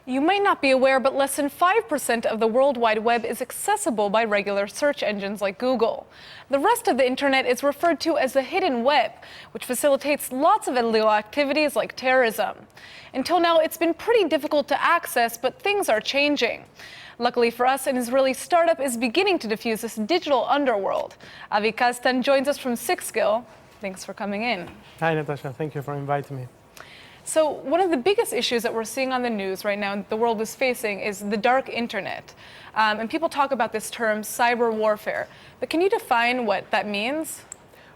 You might not be aware, but less than 5% of the World Wide Web is accessible by regular search engines like Google. The rest of the internet is referred to as the hidden web, which facilitates lots of illegal activities like terrorism. Until now, it's been pretty difficult to access, but things are changing. Luckily for us, an Israeli startup is beginning to diffuse this digital underworld. Avi Kasztan joins us from Sixgill. Thanks for coming in. Hi, Natasha. Thank you for inviting me. So one of the biggest issues that we're seeing on the news right now, the world is facing, is the dark internet. And people talk about this term cyber warfare. But can you define what that means?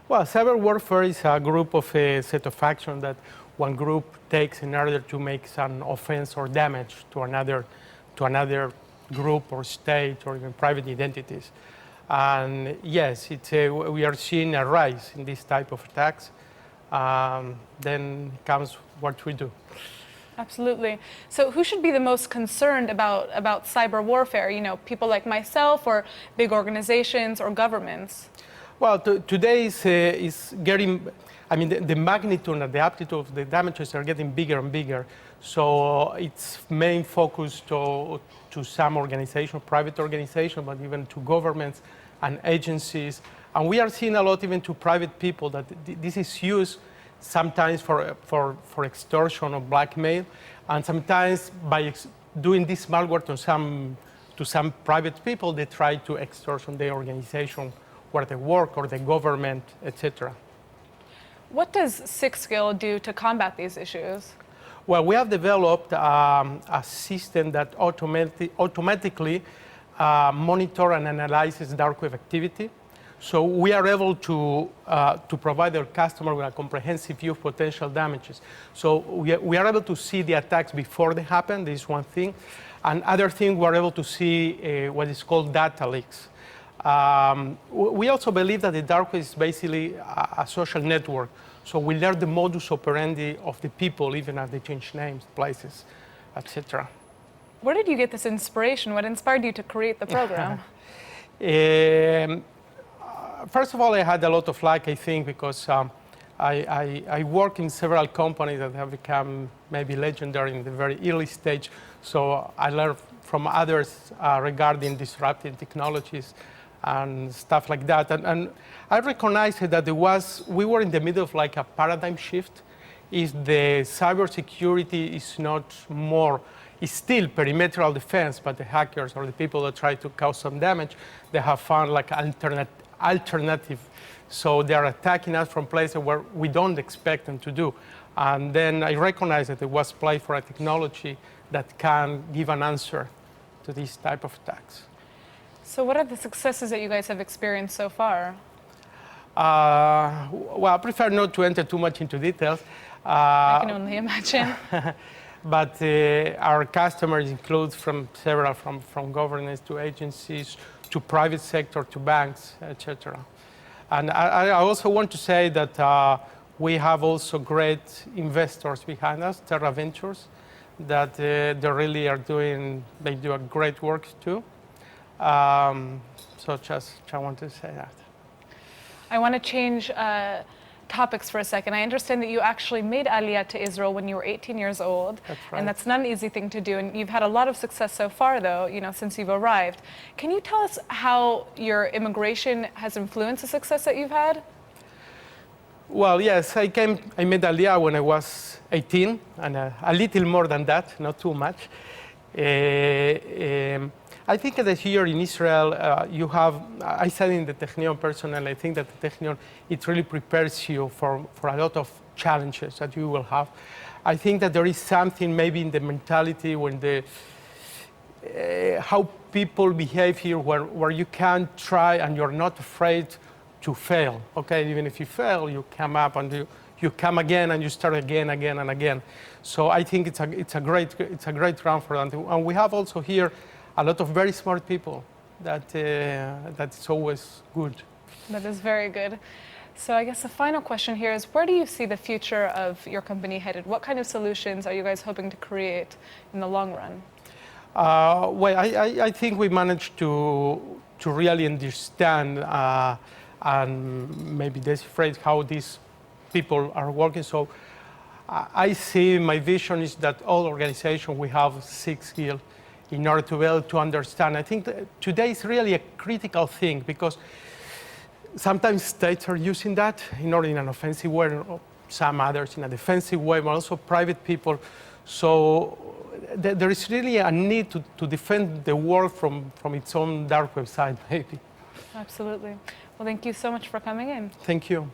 Well, cyber warfare is a group of a set of actions that one group takes in order to make some offense or damage to another group or state or even private identities. And yes, we are seeing a rise in this type of attacks. Then comes what we do. Absolutely. So who should be the most concerned about cyber warfare? You know, people like myself or big organizations or governments? Well, today is getting, the magnitude and the amplitude of the damages are getting bigger and bigger. So it's main focus to some organizations, private organizations, but even to governments and agencies. And we are seeing a lot even to private people that this is used sometimes for extortion or blackmail, and sometimes by doing this malware to some private people, they try to extortion the organization where they work or the government, etc. What does Sixgill do to combat these issues? Well, we have developed a system that automatically monitor and analyzes dark web activity. So we are able to provide our customer with a comprehensive view of potential damages. So we are able to see the attacks before they happen. This is one thing. And other thing, we're able to see what is called data leaks. We also believe that the dark web is basically a social network. So we learn the modus operandi of the people, even as they change names, places, etc. Where did you get this inspiration? What inspired you to create the program? First of all, I had a lot of luck, I think, because I work in several companies that have become maybe legendary in the very early stage. So I learned from others regarding disruptive technologies and stuff like that. And I recognized that we were in the middle of like a paradigm shift. Is the cybersecurity is not more, it's still perimeter defense, but the hackers or the people that try to cause some damage, they have found like alternative. So they are attacking us from places where we don't expect them to do. And then I recognized that it was play for a technology that can give an answer to these type of attacks. So what are the successes that you guys have experienced so far? Well, I prefer not to enter too much into details. I can only imagine. But our customers include from governments to agencies, to private sector, to banks, etc. And I also want to say that we have also great investors behind us, Terra Ventures, that they really are they do a great work too. So just I want to say that. I want to change topics for a second. I understand that you actually made Aliyah to Israel when you were 18 years old. That's right. And that's not an easy thing to do. And you've had a lot of success so far, though, since you've arrived. Can you tell us how your immigration has influenced the success that you've had? Well, yes, I made Aliyah when I was 18, and a little more than that, not too much. I think that here in Israel, I said in the Technion personally, I think that the Technion, it really prepares you for a lot of challenges that you will have. I think that there is something maybe in the mentality when how people behave here where you can try and you're not afraid to fail. Okay, even if you fail, you come up and you come again and you start again and again. So I think it's a great round for them. And we have also here a lot of very smart people that's always good. That is very good. So I guess the final question here is, where do you see the future of your company headed? What kind of solutions are you guys hoping to create in the long run? Well, I think we managed to really understand and maybe decipher how these people are working. So I see my vision is that all organizations we have Sixgill in order to be able to understand. I think that today is really a critical thing because sometimes states are using that in an offensive way, or some others in a defensive way, but also private people. So there is really a need to defend the world from its own dark website, maybe. Absolutely. Well, thank you so much for coming in. Thank you.